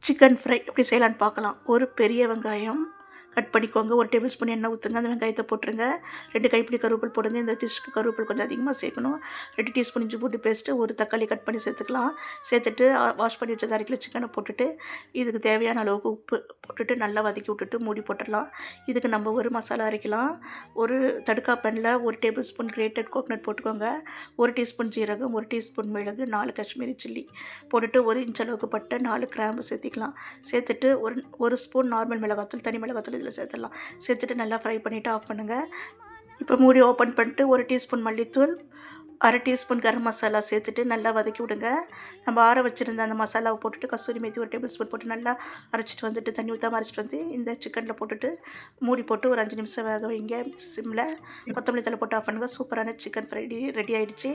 Chicken fry எப்படி செய்யலான்னு பார்க்கலாம். ஒரு பெரிய வெங்காயம் கட் பண்ணிக்கோங்க. 1 டேபிள் ஸ்பூன் எண்ணெய் ஊற்றுங்க. அந்த வெங்காயத்தை போட்டுருங்க. 2 கைப்பிடி கருவேப்பிலை போடுங்க. இந்த டிஷ்க்கு கருவேப்பிலை கொஞ்சம் அதிகமாக சேர்க்கணும். 2 டீஸ்பூன் இஞ்சி பூண்டு பேஸ்ட்டு, ஒரு தக்காளி கட் பண்ணி சேர்த்துக்கலாம். சேர்த்துட்டு வாஷ் பண்ணி வச்ச 1/2 கிலோ சிக்கனை போட்டுட்டு இதுக்கு தேவையான அளவுக்கு உப்பு போட்டுட்டு நல்லா வதக்கி விட்டுட்டு மூடி போட்டுடலாம். இதுக்கு நம்ம ஒரு மசாலா அரைக்கலாம். ஒரு தடுக்கா பேனில் 1 டேபிள் ஸ்பூன் கிரேட்டட் கோகனட் போட்டுக்கோங்க. 1 டீஸ்பூன் ஜீரகம், 1 டீஸ்பூன் மிளகு, 4 காஷ்மீரி சில்லி போட்டுட்டு 1 இன்ச் அளவுக்கு பட்டை, 4 கிராம்பு சேர்த்திக்கலாம். சேர்த்துட்டு ஒரு ஸ்பூன் நார்மல் மிளகாத்தூள், தனி மிளகாத்தூள் இதில் சேர்த்துடலாம். சேர்த்துட்டு நல்லா ஃப்ரை பண்ணிவிட்டு ஆஃப் பண்ணுங்கள். இப்போ மூடி ஓப்பன் பண்ணிட்டு 1 டீஸ்பூன் மல்லித்தூள், 1/2 டீஸ்பூன் கரம் மசாலா சேர்த்துட்டு நல்லா வதக்கி விடுங்க. நம்ம ஆற வச்சுருந்த அந்த மசாலாவை போட்டுட்டு கசூரி மேத்தி 1 டேபிள் ஸ்பூன் போட்டு நல்லா அரைச்சிட்டு வந்துட்டு தண்ணி ஊற்றாமல் அரைச்சிட்டு வந்து இந்த சிக்கனில் போட்டுட்டு மூடி போட்டு ஒரு 5 நிமிஷம் வேக வைங்க சிம்மில். கொத்தமல்லி தழை போட்டு ஆஃப் பண்ணுங்கள். சூப்பரான சிக்கன் ஃப்ரை ரெடி ஆகிடுச்சு.